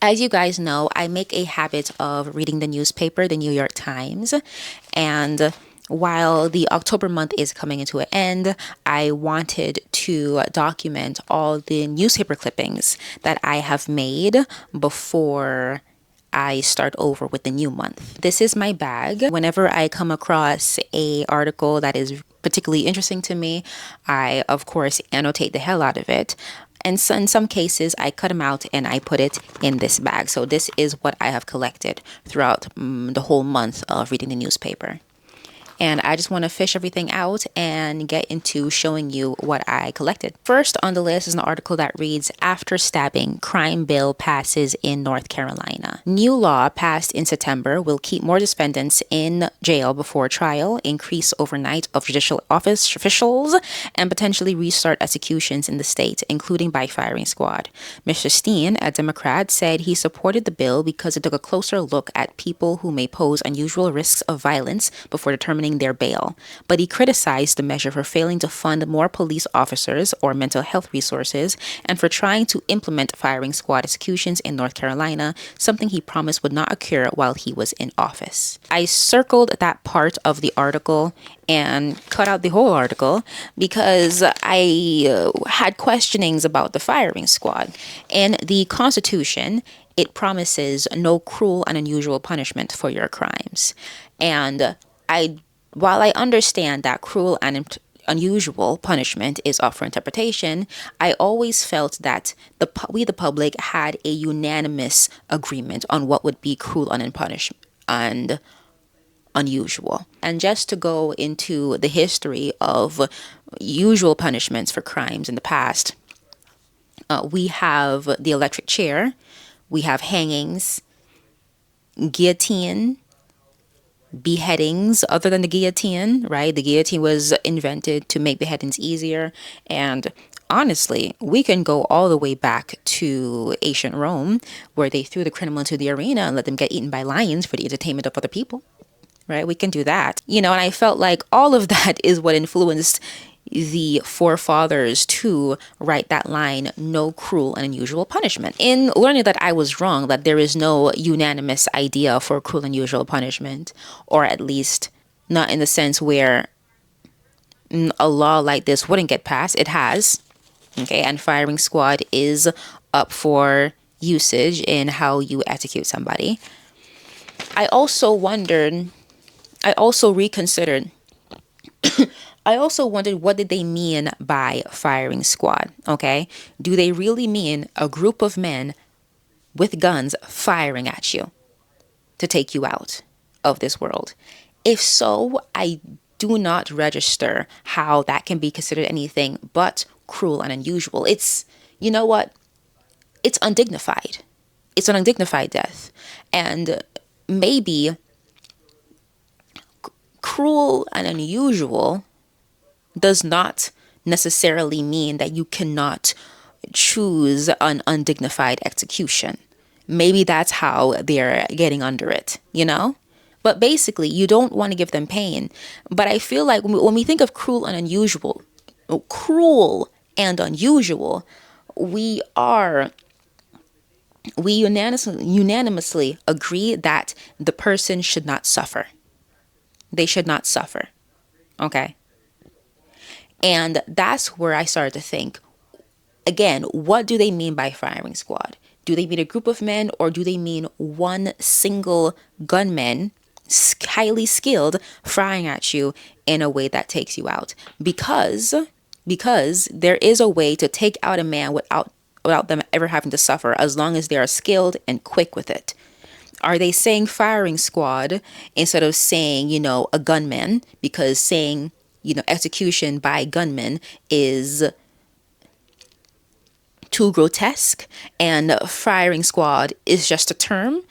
As you guys know, I make a habit of reading the newspaper, the New York Times, and while the October month is coming into an end, I wanted to document all the newspaper clippings that I have made before I start over with the new month. This is my bag. Whenever I come across a article that is particularly interesting to me, I of course annotate the hell out of it. And so in some cases, I cut them out and I put it in this bag. So this is what I have collected throughout the whole month of reading the newspaper. And I just want to fish everything out and get into showing you what I collected. First on the list is an article that reads, "After stabbing, crime bill passes in North Carolina." New law passed in September will keep more defendants in jail before trial, increase overnight of judicial office officials, and potentially restart executions in the state, including by firing squad. Mr. Steen, a Democrat, said he supported the bill because it took a closer look at people who may pose unusual risks of violence before determining their bail, but he criticized the measure for failing to fund more police officers or mental health resources and for trying to implement firing squad executions in North Carolina, something he promised would not occur while he was in office. I circled that part of the article and cut out the whole article because I had questionings about the firing squad. In the Constitution, it promises no cruel and unusual punishment for your crimes. And while I understand that cruel and unusual punishment is up for interpretation, I always felt that we, the public, had a unanimous agreement on what would be cruel and unusual. And just to go into the history of usual punishments for crimes in the past, we have the electric chair, we have hangings, guillotine, beheadings other than the guillotine, right? The guillotine was invented to make beheadings easier. And honestly, we can go all the way back to ancient Rome, where they threw the criminal into the arena and let them get eaten by lions for the entertainment of other people, right? We can do that. And I felt like all of that is what influenced the forefathers to write that line, "No cruel and unusual punishment." In learning that I was wrong, that there is no unanimous idea for cruel and unusual punishment, or at least not in the sense where a law like this wouldn't get passed, it has. Okay, and firing squad is up for usage in how you execute somebody. I also reconsidered I also wondered, what did they mean by firing squad? Okay. Do they really mean a group of men with guns firing at you to take you out of this world? If so, I do not register how that can be considered anything but cruel and unusual. It's, you know what? It's undignified. It's an undignified death. And maybe cruel and unusual does not necessarily mean that you cannot choose an undignified execution. Maybe that's how they're getting under it, But basically, you don't want to give them pain. But I feel like when we think of cruel and unusual, we unanimously agree that the person should not suffer. They should not suffer. Okay? And that's where I started to think, again, what do they mean by firing squad? Do they mean a group of men, or do they mean one single gunman, highly skilled, firing at you in a way that takes you out? Because there is a way to take out a man without them ever having to suffer, as long as they are skilled and quick with it. Are they saying firing squad instead of saying, a gunman? Because saying, execution by gunmen is too grotesque, and firing squad is just a term,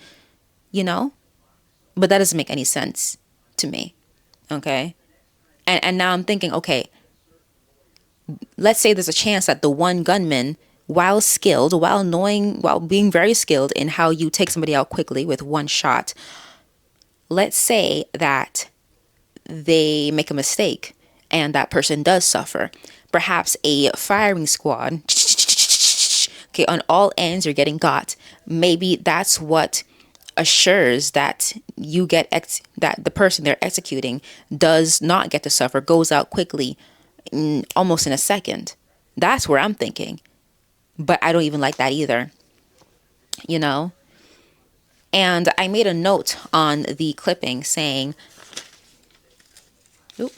But that doesn't make any sense to me, okay? And now I'm thinking, okay, let's say there's a chance that the one gunman, while being very skilled in how you take somebody out quickly with one shot, let's say that they make a mistake and that person does suffer. Perhaps a firing squad Okay, on all ends, you're getting got. Maybe that's what assures that that the person they're executing does not get to suffer, goes out quickly, almost in a second. That's where I'm thinking. But I don't even like that either, you know? And I made a note on the clipping saying, oop,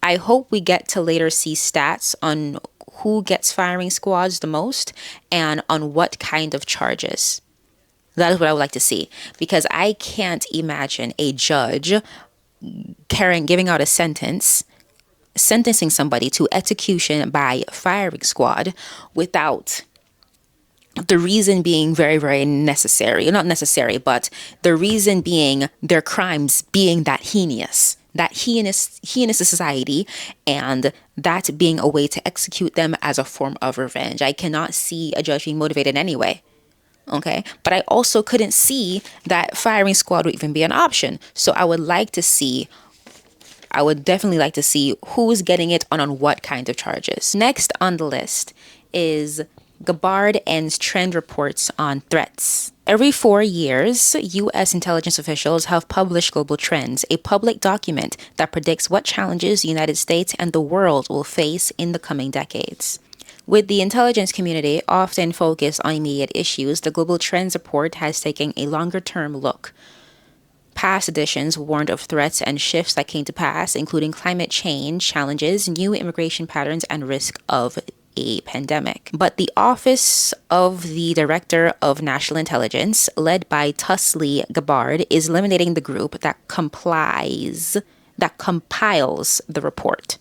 I hope we get to later see stats on who gets firing squads the most and on what kind of charges. That is what I would like to see, because I can't imagine a judge giving out a sentencing somebody to execution by firing squad without the reason being very, very necessary. Not necessary, but the reason being their crimes being that heinous society, and that being a way to execute them as a form of revenge. I cannot see a judge being motivated anyway. Okay, but I also couldn't see that firing squad would even be an option. So I would definitely like to see who's getting it on what kind of charges. Next on the list is Gabard ends trend reports on threats. Every 4 years, U.S. intelligence officials have published Global Trends, a public document that predicts what challenges the United States and the world will face in the coming decades. With the intelligence community often focused on immediate issues, the Global Trends report has taken a longer-term look. Past editions warned of threats and shifts that came to pass, including climate change challenges, new immigration patterns, and risk of a pandemic. But the Office of the Director of National Intelligence, led by Tusley Gabard, is eliminating the group that compiles the report.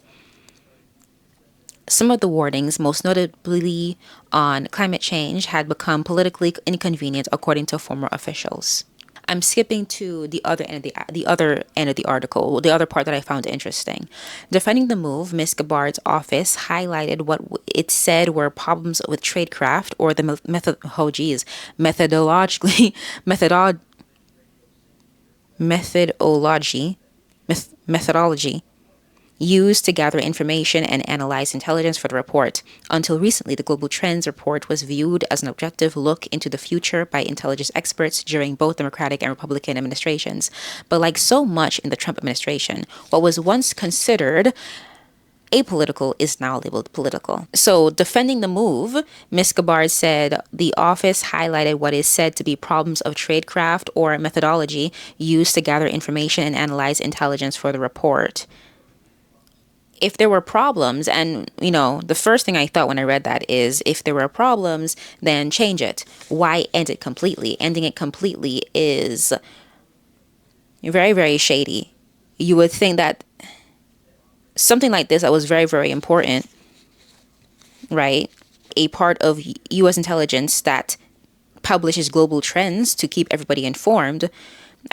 Some of the warnings, most notably on climate change, had become politically inconvenient, according to former officials. I'm skipping to the other end of the article, the other part that I found interesting. Defending the move, Ms. Gabard's office highlighted what it said were problems with tradecraft, or the methodology used to gather information and analyze intelligence for the report. Until recently, the Global Trends report was viewed as an objective look into the future by intelligence experts during both Democratic and Republican administrations. But like so much in the Trump administration, what was once considered apolitical is now labeled political. So, defending the move, Ms. Gabard said the office highlighted what is said to be problems of tradecraft or methodology used to gather information and analyze intelligence for the report. If there were problems, and the first thing I thought when I read that is, if there were problems, then change it. Why end it completely? Ending it completely is very, very shady. You would think that something like this that was very, very important, right? A part of U.S. intelligence that publishes global trends to keep everybody informed.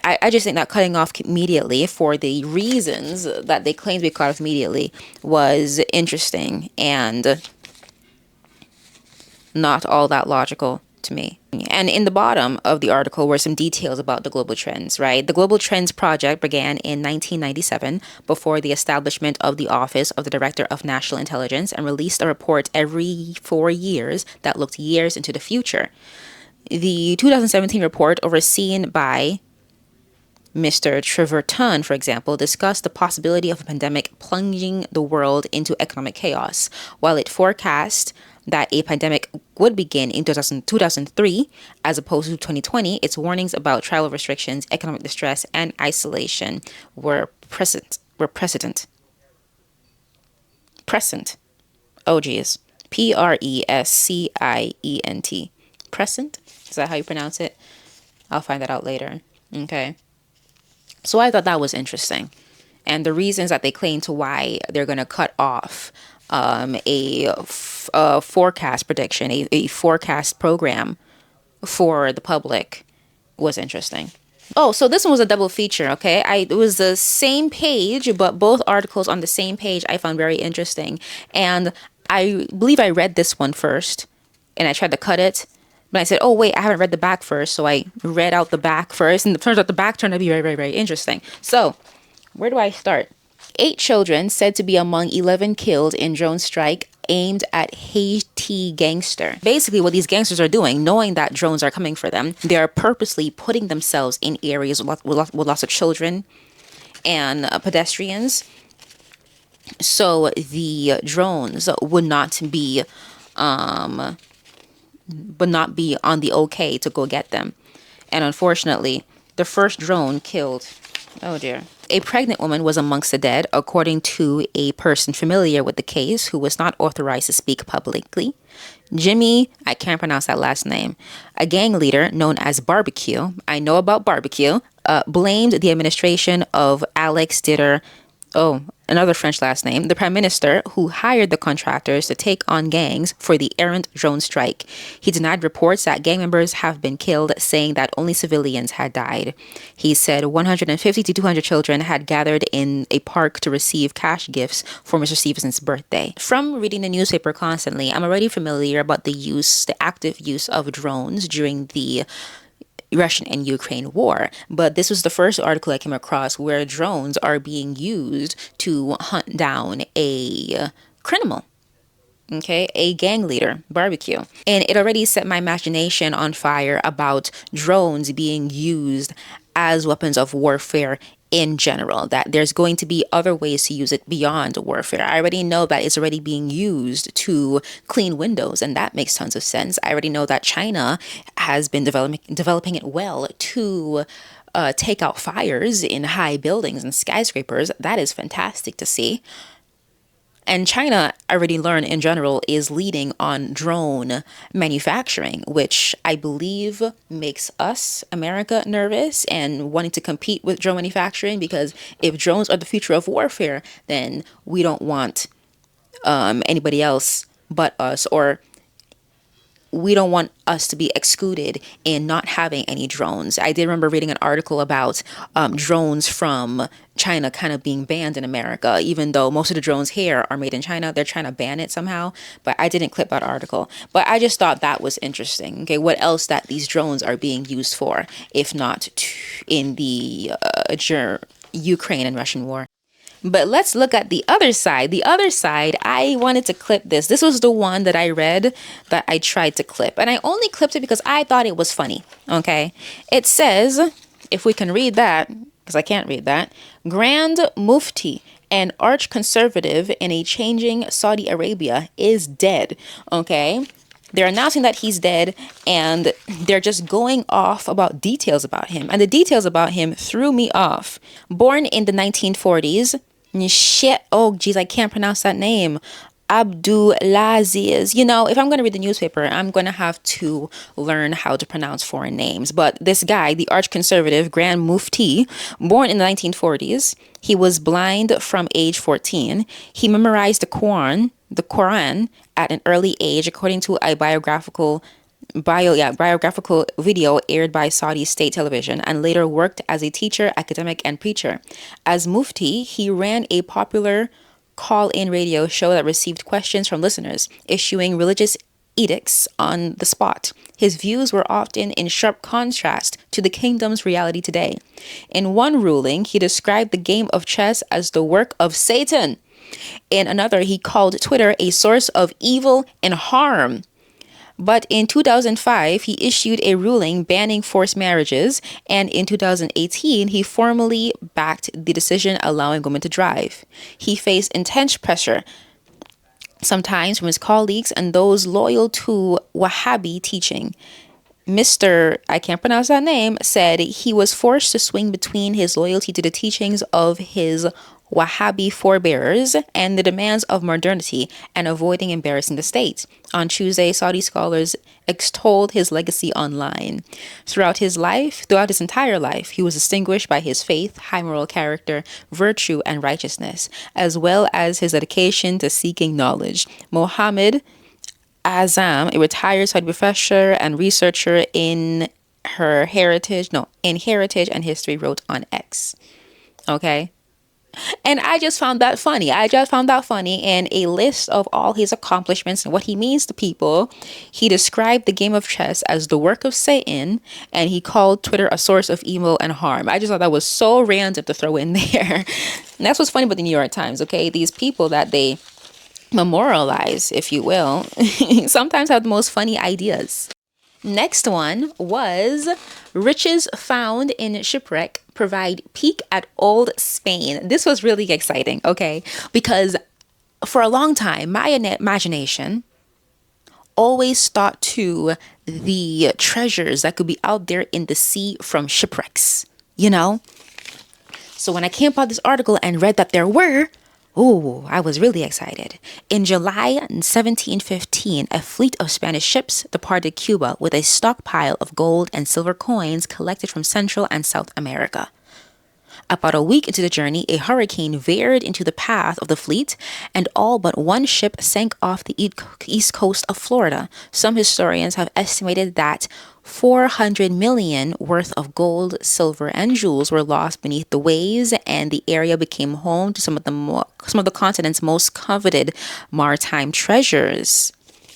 I just think that cutting off immediately for the reasons that they claim to be cut off immediately was interesting and not all that logical to me. And in the bottom of the article were some details about the Global Trends, right? The Global Trends project began in 1997 before the establishment of the Office of the Director of National Intelligence, and released a report every 4 years that looked years into the future. The 2017 report, overseen by Mr. Treverton, for example, discussed the possibility of a pandemic plunging the world into economic chaos. While it forecast that a pandemic would begin in 2003, as opposed to 2020, its warnings about travel restrictions, economic distress, and isolation were present. Oh, geez. Prescient. Present? Is that how you pronounce it? I'll find that out later. Okay. So I thought that was interesting. And the reasons that they claim to why they're going to cut off a forecast prediction, a forecast program for the public was interesting. Oh, so this one was a double feature, okay? It was the same page, but both articles on the same page I found very interesting. And I believe I read this one first, and I tried to cut it. But I said, oh, wait, I haven't read the back first. So I read out the back first. And it turns out the back turned out to be very, very, very interesting. So where do I start? 8 children said to be among 11 killed in drone strike aimed at Haiti gangster. Basically, what these gangsters are doing, knowing that drones are coming for them, they are purposely putting themselves in areas with lots of children and pedestrians, so the drones would not be on the okay to go get them. And unfortunately, the first drone killed, oh dear, a pregnant woman was amongst the dead, according to a person familiar with the case who was not authorized to speak publicly. Jimmy, I can't pronounce that last name, a gang leader known as Barbecue, I know about Barbecue, blamed the administration of Alex Ditter, oh, another French last name, the prime minister who hired the contractors to take on gangs for the errant drone strike. He denied reports that gang members have been killed, saying that only civilians had died. He said 150 to 200 children had gathered in a park to receive cash gifts for Mr. Stevenson's birthday. From reading the newspaper constantly, I'm already familiar about the active use of drones during the Russian and Ukraine war. But this was the first article I came across where drones are being used to hunt down a criminal. Okay, a gang leader, Barbecue. And it already set my imagination on fire about drones being used as weapons of warfare in general, that there's going to be other ways to use it beyond warfare. I already know that it's already being used to clean windows, and that makes tons of sense. I already know that China has been developing it well to take out fires in high buildings and skyscrapers. That is fantastic to see. And China, I already learned in general, is leading on drone manufacturing, which I believe makes us, America, nervous and wanting to compete with drone manufacturing, because if drones are the future of warfare, then we don't want anybody else but us, or we don't want us to be excluded in not having any drones. I did remember reading an article about drones from China kind of being banned in America, even though most of the drones here are made in China. They're trying to ban it somehow, but I didn't clip that article. But I just thought that was interesting. Okay, what else that these drones are being used for, if not in the Ukraine and Russian war? But let's look at the other side. The other side, I wanted to clip this. This was the one that I read that I tried to clip. And I only clipped it because I thought it was funny. Okay. It says, if we can read that, because I can't read that, Grand Mufti, an arch conservative in a changing Saudi Arabia, is dead. Okay. They're announcing that he's dead, and they're just going off about details about him. And the details about him threw me off. Born in the 1940s, oh geez, I can't pronounce that name. Abdulaziz. You know, if I'm going to read the newspaper, I'm going to have to learn how to pronounce foreign names. But this guy, the arch conservative Grand Mufti, born in the 1940s, he was blind from age 14. He memorized the Quran at an early age, according to a biographical video aired by Saudi state television, and later worked as a teacher, academic, and preacher. As Mufti, he ran a popular call-in radio show that received questions from listeners, issuing religious edicts on the spot. His views were often in sharp contrast to the kingdom's reality today. In one ruling, he described the game of chess as the work of Satan. In another, he called Twitter a source of evil and harm. But in 2005, he issued a ruling banning forced marriages, and in 2018, he formally backed the decision allowing women to drive. He faced intense pressure, sometimes from his colleagues and those loyal to Wahhabi teaching. Mr. I can't pronounce that name, said he was forced to swing between his loyalty to the teachings of his Wahhabi forebears and the demands of modernity and avoiding embarrassing the state. On Tuesday, Saudi scholars extolled his legacy online. Throughout his entire life, he was distinguished by his faith, high moral character, virtue, and righteousness, as well as his dedication to seeking knowledge. Mohammed Azam, a retired Saudi professor and researcher in heritage and history, wrote on X. Okay. And I just found that funny. And a list of all his accomplishments and what he means to people. He described the game of chess as the work of Satan, and he called Twitter a source of evil and harm. I just thought that was so random to throw in there. And that's what's funny about the New York Times, okay? These people that they memorialize, if you will, sometimes have the most funny ideas. Next one was riches found in shipwreck provide peak at old Spain. This was really exciting, okay? Because for a long time, my imagination always thought to the treasures that could be out there in the sea from shipwrecks, you know? So when I came upon this article and read that there were, oh, I was really excited. In July 1715, a fleet of Spanish ships departed Cuba with a stockpile of gold and silver coins collected from Central and South America. About a week into the journey, a hurricane veered into the path of the fleet, and all but one ship sank off the east coast of Florida. Some historians have estimated that 400 million worth of gold, silver, and jewels were lost beneath the waves, and the area became home to some of the continent's most coveted maritime treasures.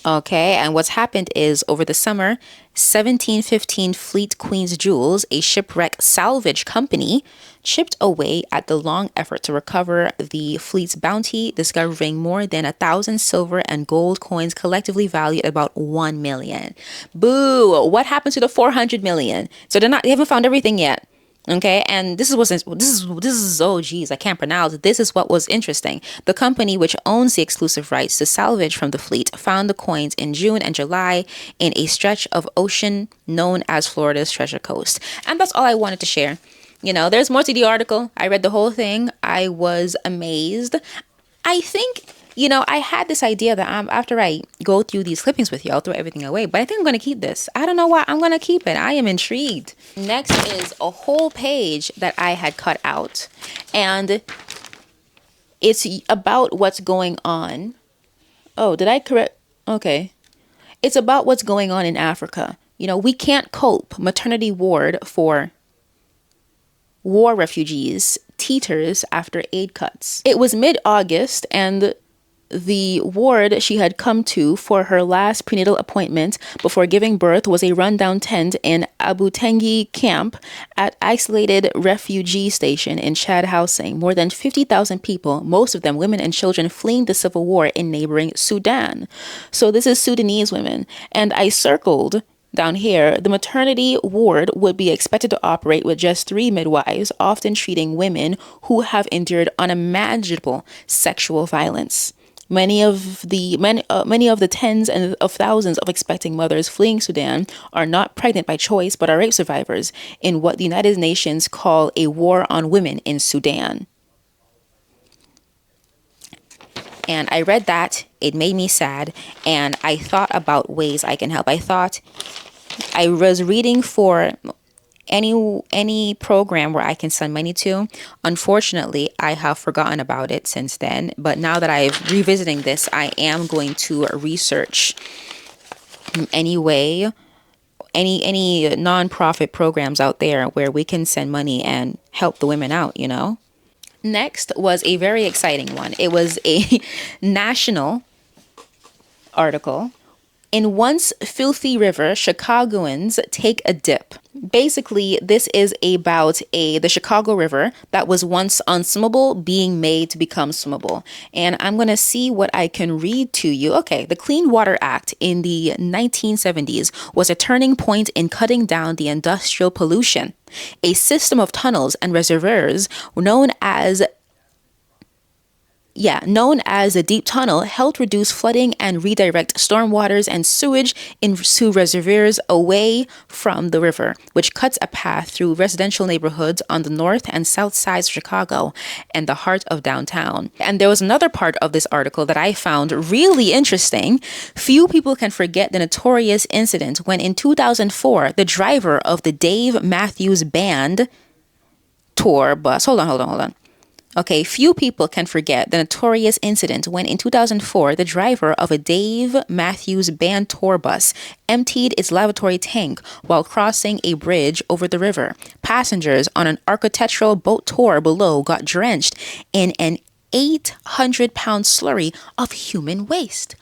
Okay, and what's happened is over the summer, 1715 Fleet Queen's Jewels, a shipwreck salvage company, chipped away at the long effort to recover the fleet's bounty, discovering more than 1,000 silver and gold coins collectively valued at about 1 million. Boo! What happened to the 400 million? So they haven't found everything yet. Okay, and this is oh geez, I can't pronounce. This is what was interesting. The company, which owns the exclusive rights to salvage from the fleet, found the coins in June and July in a stretch of ocean known as Florida's Treasure Coast. And that's all I wanted to share. You know, there's more to the article. I read the whole thing. I was amazed. I think, you know, I had this idea that after I go through these clippings with you, I'll throw everything away. But I think I'm going to keep this. I don't know why. I'm going to keep it. I am intrigued. Next is a whole page that I had cut out. And it's about what's going on. Oh, did I correct? Okay. It's about what's going on in Africa. You know, we can't cope. Maternity ward for war refugees teeters after aid cuts. It was mid-August, and the ward she had come to for her last prenatal appointment before giving birth was a rundown tent in Abu Tengi camp at isolated refugee station in Chad housing. More than 50,000 people, most of them women and children, fleeing the civil war in neighboring Sudan. So this is Sudanese women. And I circled down here, the maternity ward would be expected to operate with just 3 midwives, often treating women who have endured unimaginable sexual violence. Many of the tens and of thousands of expecting mothers fleeing Sudan are not pregnant by choice, but are rape survivors in what the United Nations call a war on women in Sudan. And I read that, it made me sad, and I thought about ways I can help. I was reading for any program where I can send money to. Unfortunately, I have forgotten about it since then, but now that I'm revisiting this, I am going to research any non-profit programs out there where we can send money and help the women out, you know. Next was a very exciting one. It was a national article. In once filthy river, Chicagoans take a dip. Basically, this is about the Chicago River that was once unswimmable being made to become swimmable. And I'm going to see what I can read to you. Okay, the Clean Water Act in the 1970s was a turning point in cutting down the industrial pollution. A system of tunnels and reservoirs known as a deep tunnel helped reduce flooding and redirect stormwaters and sewage into reservoirs away from the river, which cuts a path through residential neighborhoods on the north and south sides of Chicago and the heart of downtown. And there was another part of this article that I found really interesting. Few people can forget the notorious incident when in 2004, the driver of the Dave Matthews Band tour bus, hold on. Okay, few people can forget the notorious incident when in 2004, the driver of a Dave Matthews Band tour bus emptied its lavatory tank while crossing a bridge over the river. Passengers on an architectural boat tour below got drenched in an 800-pound slurry of human waste.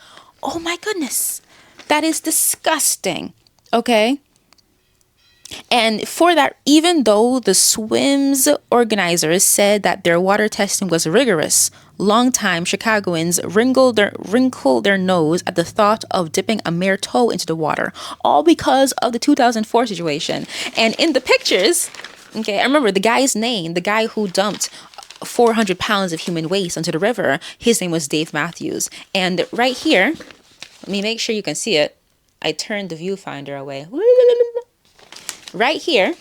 Oh my goodness, that is disgusting. Okay. And for that, even though the swims organizers said that their water testing was rigorous, longtime Chicagoans wrinkled their nose at the thought of dipping a mere toe into the water, all because of the 2004 situation. And in the pictures, okay, I remember the guy's name, the guy who dumped 400 pounds of human waste into the river. His name was Dave Matthews. And right here, let me make sure you can see it. I turned the viewfinder away. Right here,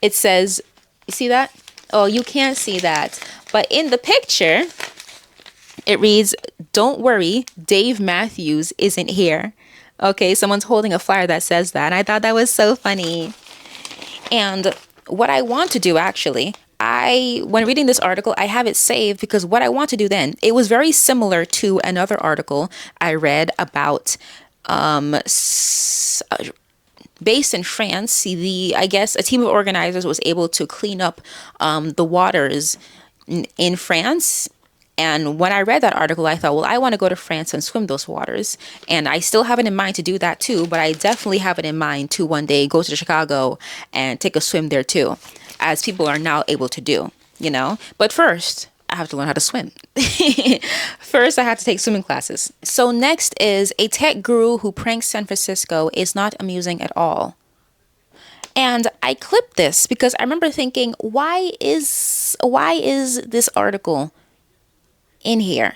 it says, you see that? Oh, you can't see that. But in the picture, it reads, "Don't worry, Dave Matthews isn't here." Okay, someone's holding a flyer that says that. And I thought that was so funny. And what I want to do, actually, when reading this article, I have it saved because what I want to do then, it was very similar to another article I read about based in France. I guess a team of organizers was able to clean up the waters in France. And when I read that article, I thought, well, I want to go to France and swim those waters. And I still have it in mind to do that too, but I definitely have it in mind to one day go to Chicago and take a swim there too, as people are now able to do, But first, I have to learn how to swim. First, I had to take swimming classes. So next is a tech guru who pranks San Francisco is not amusing at all. And I clipped this because I remember thinking, why is this article in here?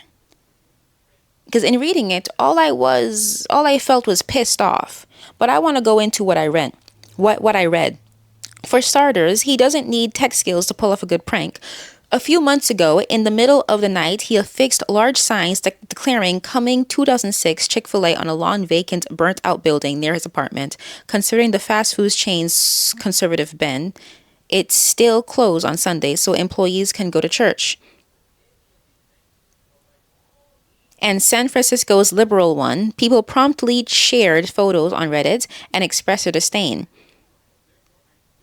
Because in reading it, all I felt was pissed off. But I want to go into what I read. What I read. For starters, he doesn't need tech skills to pull off a good prank. A few months ago, in the middle of the night, he affixed large signs declaring coming 2006 Chick-fil-A on a long, vacant, burnt-out building near his apartment. Considering the fast food chain's conservative bend, it's still closed on Sundays so employees can go to church. And San Francisco's liberal one, people promptly shared photos on Reddit and expressed their disdain.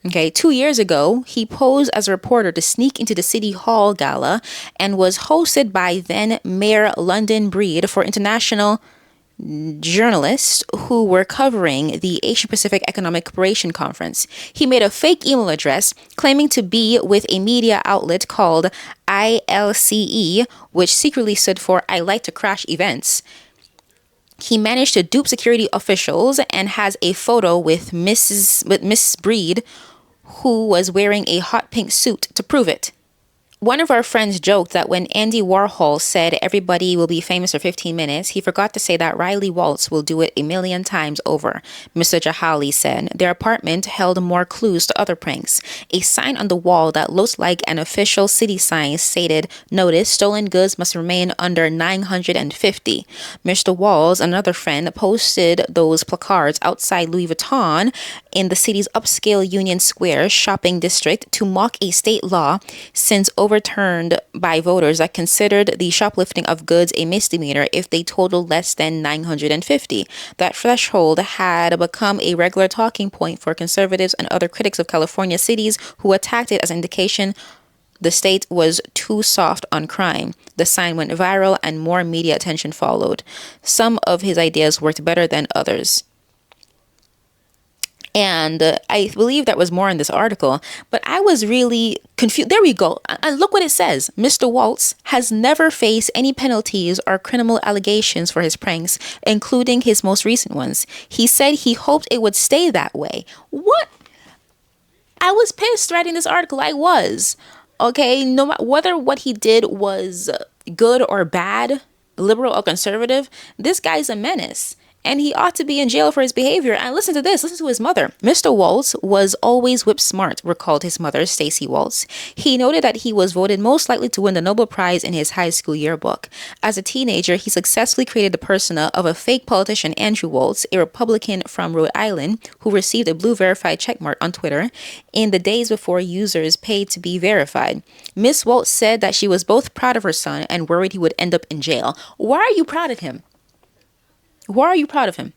Okay, 2 years ago, he posed as a reporter to sneak into the City Hall gala and was hosted by then Mayor London Breed for international journalists who were covering the Asia Pacific Economic Cooperation Conference. He made a fake email address claiming to be with a media outlet called ILCE, which secretly stood for I Like to Crash Events. He managed to dupe security officials and has a photo with Miss Breed, who was wearing a hot pink suit to prove it. One of our friends joked that when Andy Warhol said everybody will be famous for 15 minutes, he forgot to say that Riley Waltz will do it a million times over. Mr. Jahali said their apartment held more clues to other pranks. A sign on the wall that looked like an official city sign stated, "Notice, stolen goods must remain under 950. Mr. Walls, another friend, posted those placards outside Louis Vuitton in the city's upscale Union Square shopping district to mock a state law since overturned by voters that considered the shoplifting of goods a misdemeanor if they totaled less than 950. That threshold had become a regular talking point for conservatives and other critics of California cities who attacked it as an indication the state was too soft on crime. The sign went viral and more media attention followed. Some of his ideas worked better than others. And I believe that was more in this article, but I was really confused. There we go. And look what it says. Mr. Waltz has never faced any penalties or criminal allegations for his pranks, including his most recent ones. He said he hoped it would stay that way. What? I was pissed writing this article. I was. Okay, no matter whether what he did was good or bad, liberal or conservative, this guy's a menace. And he ought to be in jail for his behavior. And listen to this. Listen to his mother. Mr. Waltz was always whip smart, recalled his mother, Stacy Waltz. He noted that he was voted most likely to win the Nobel Prize in his high school yearbook. As a teenager, he successfully created the persona of a fake politician, Andrew Waltz, a Republican from Rhode Island, who received a blue verified checkmark on Twitter in the days before users paid to be verified. Miss Waltz said that she was both proud of her son and worried he would end up in jail. Why are you proud of him? Why are you proud of him?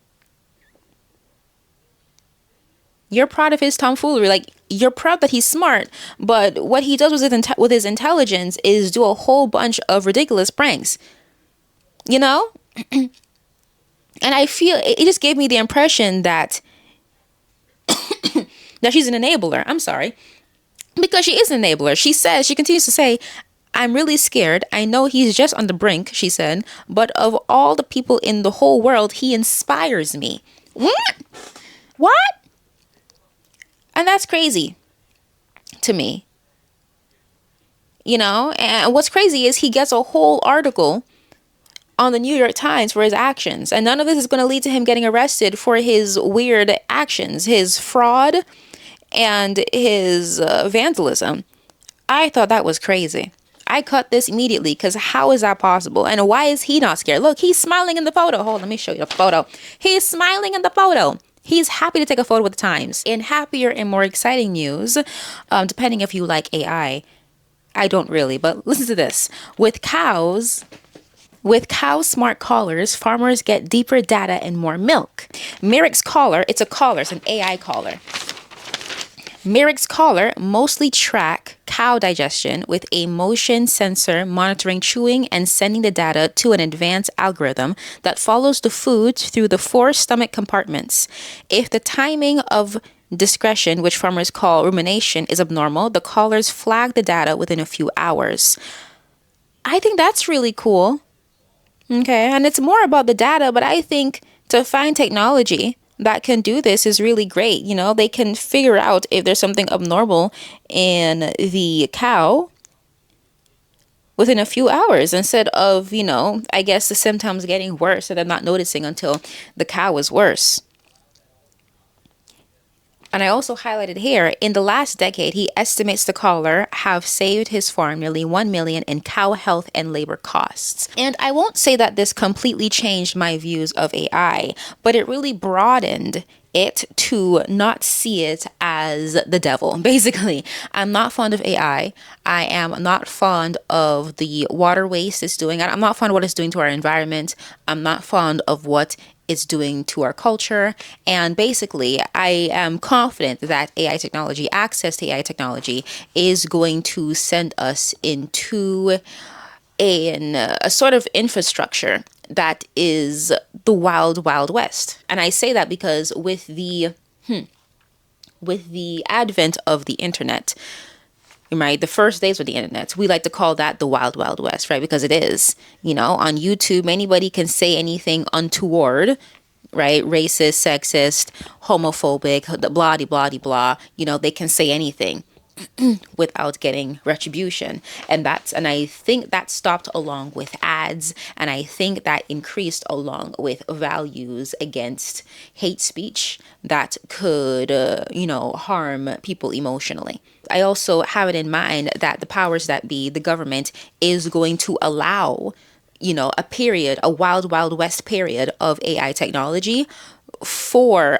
You're proud of his tomfoolery. Like, you're proud that he's smart, but what he does with his intelligence is do a whole bunch of ridiculous pranks. You know? And I feel it just gave me the impression that that she's an enabler. I'm sorry. Because she is an enabler. She continues to say, I'm really scared. I know he's just on the brink, she said, but of all the people in the whole world, he inspires me. What? What? And that's crazy to me. And what's crazy is he gets a whole article on the New York Times for his actions. And none of this is going to lead to him getting arrested for his weird actions, his fraud, and his vandalism. I thought that was crazy. I cut this immediately because how is that possible? And why is he not scared? Look, he's smiling in the photo. Hold on, let me show you the photo. He's smiling in the photo. He's happy to take a photo with the Times. In happier and more exciting news, depending if you like AI, I don't really, but listen to this. With cow smart collars, farmers get deeper data and more milk. Merrick's collar, it's an AI collar. Merrick's collar mostly track cow digestion with a motion sensor monitoring chewing and sending the data to an advanced algorithm that follows the food through the 4 stomach compartments. If the timing of discretion, which farmers call rumination, is abnormal, the collars flag the data within a few hours. I think that's really cool. Okay, and it's more about the data, but I think to find technology that can do this is really great. They can figure out if there's something abnormal in the cow within a few hours instead of, I guess the symptoms getting worse and them not noticing until the cow is worse. And I also highlighted here, in the last decade, he estimates the collar have saved his farm nearly $1 million in cow health and labor costs. And I won't say that this completely changed my views of AI, but it really broadened it to not see it as the devil. Basically, I'm not fond of AI. I am not fond of the water waste it's doing. I'm not fond of what it's doing to our environment. I'm not fond of what it's doing to our culture. And basically, I am confident that access to AI technology, is going to send us into a sort of infrastructure that is the wild, wild west. And I say that because with the advent of the internet, right, the first days of the internet, we like to call that the wild, wild west, right? Because it is. On YouTube, anybody can say anything untoward, right? Racist, sexist, homophobic, blah, blah, blah, blah. They can say anything without getting retribution. And I think that stopped along with ads, and I think that increased along with values against hate speech that could harm people emotionally. I also have it in mind that the powers that be, the government, is going to allow a wild, wild west period of AI technology for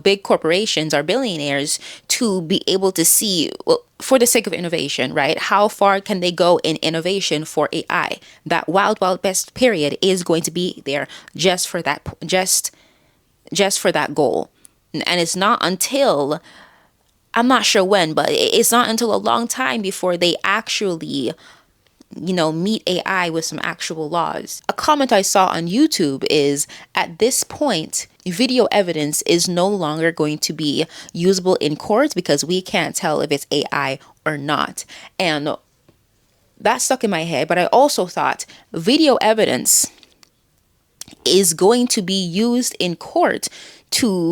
big corporations, our billionaires, to be able to see, well, for the sake of innovation, right? How far can they go in innovation for AI? That wild, wild west period is going to be there just for that, just for that goal. And it's not until, I'm not sure when, but it's not until a long time before they actually meet AI with some actual laws. A comment I saw on YouTube is, at this point, video evidence is no longer going to be usable in court because we can't tell if it's AI or not. And that stuck in my head, but I also thought video evidence is going to be used in court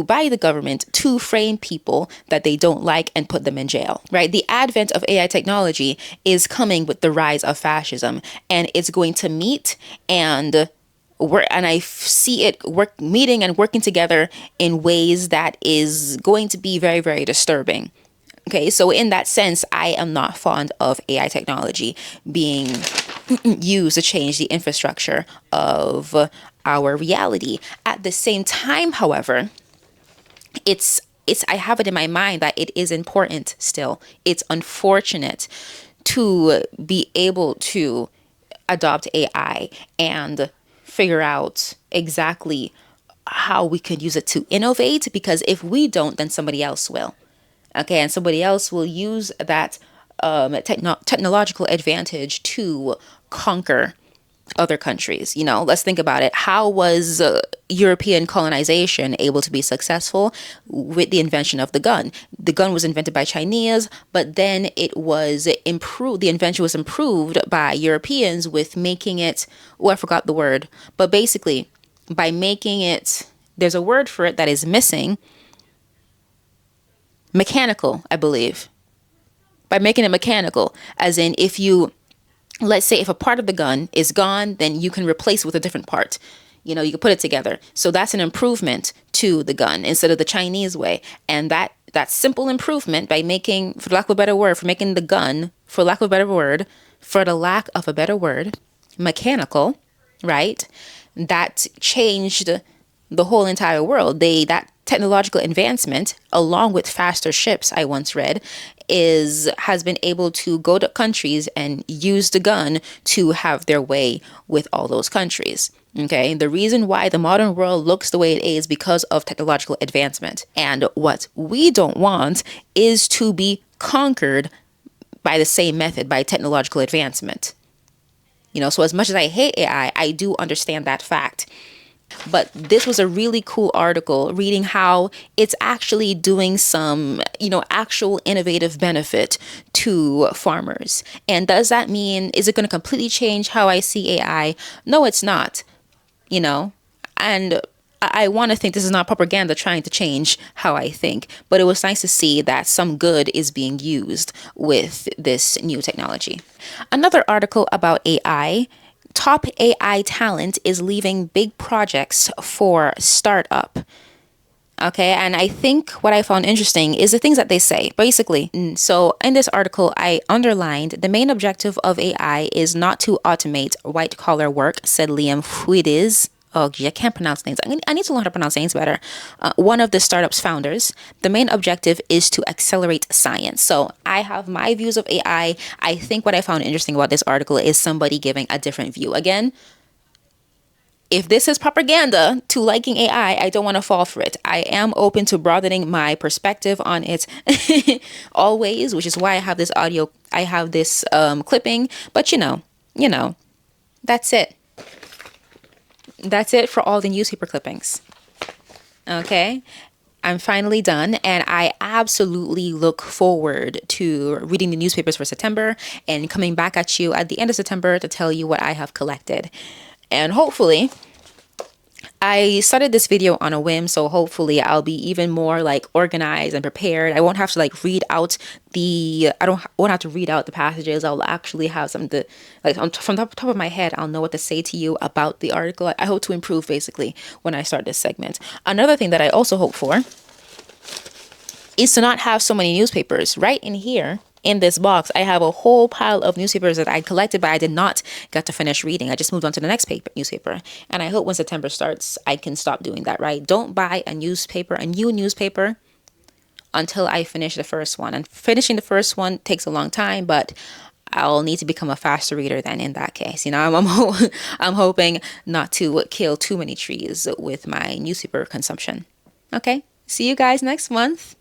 by the government to frame people that they don't like and put them in jail, right? The advent of AI technology is coming with the rise of fascism, and it's going to meet and work, and I see it meeting and working together in ways that is going to be very, very disturbing. Okay, so in that sense, I am not fond of AI technology being used to change the infrastructure of our reality. At the same time, however, I have it in my mind that it is important still. It's unfortunate to be able to adopt AI and figure out exactly how we could use it to innovate, because if we don't, then somebody else will. Okay, and somebody else will use that technological advantage to conquer other countries. Let's think about it. How was European colonization able to be successful? With the invention of the gun. The gun was invented by Chinese, but then it was improved. The invention was improved by Europeans with making it, oh, I forgot the word, but basically by making it, there's a word for it that is missing. Mechanical, I believe. By making it mechanical, as in, if you, let's say if a part of the gun is gone, then you can replace it with a different part. You can put it together. So that's an improvement to the gun instead of the Chinese way. And that simple improvement, by making, for lack of a better word, for making the gun, for lack of a better word, mechanical, right? That changed the whole entire world. That technological advancement, along with faster ships, I once read, has been able to go to countries and use the gun to have their way with all those countries. Okay, the reason why the modern world looks the way it is because of technological advancement. And what we don't want is to be conquered by the same method, by technological advancement. So as much as I hate AI, I do understand that fact. But this was a really cool article reading how it's actually doing some, actual innovative benefit to farmers. And does that mean, is it going to completely change how I see AI? No, it's not, and I want to think this is not propaganda trying to change how I think, but it was nice to see that some good is being used with this new technology. Another article about AI. Top AI talent is leaving big projects for startup. Okay, and I think what I found interesting is the things that they say, basically. So in this article, I underlined the main objective of AI is not to automate white collar work, said Liam Fuides. Oh, gee, I can't pronounce names. I need to learn how to pronounce names better. One of the startup's founders. The main objective is to accelerate science. So I have my views of AI. I think what I found interesting about this article is somebody giving a different view. Again, if this is propaganda to liking AI, I don't want to fall for it. I am open to broadening my perspective on it always, which is why I have this audio, I have this clipping. But that's it. That's it for all the newspaper clippings. Okay, I'm finally done, and I absolutely look forward to reading the newspapers for September and coming back at you at the end of September to tell you what I have collected. And hopefully, I started this video on a whim, so hopefully I'll be even more organized and prepared. I won't have to won't have to read out the passages. I'll actually have something to, from the top of my head, I'll know what to say to you about the article. I hope to improve basically when I start this segment. Another thing that I also hope for is to not have so many newspapers. Right in here, in this box, I have a whole pile of newspapers that I collected, but I did not get to finish reading. I just moved on to the next newspaper. And I hope when September starts, I can stop doing that, right? Don't buy a new newspaper, until I finish the first one. And finishing the first one takes a long time, but I'll need to become a faster reader then in that case. I'm hoping not to kill too many trees with my newspaper consumption. Okay, see you guys next month.